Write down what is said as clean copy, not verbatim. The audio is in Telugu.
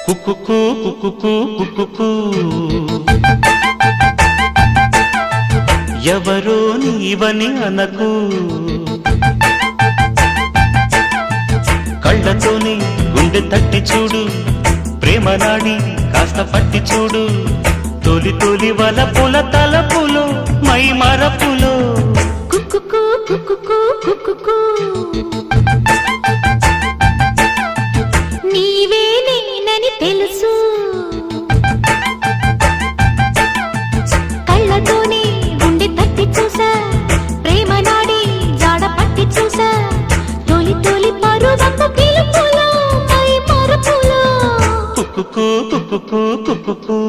కుక్కుకు కుక్కుకు కుక్కుకు ఎవరో నీవని అనకు కళ్ళతోనే గుండె తట్టి చూడు ప్రేమ నాడి కాస్త పట్టి చూడు తొలి తొలి వలపుల తలపులో మై మరపులో కుక్కుకు కుక్కుకు కుక్కుకు నీవే నేనని తెలుసు కళ్ళతోనే గుండె తట్టి చూసా ప్రేమ నాడి జాడ పట్టి చూసా తొలి తొలి పరువపు పిలుపులో మై మరపులో కుక్కుకు కుక్కుకు కుక్కుకు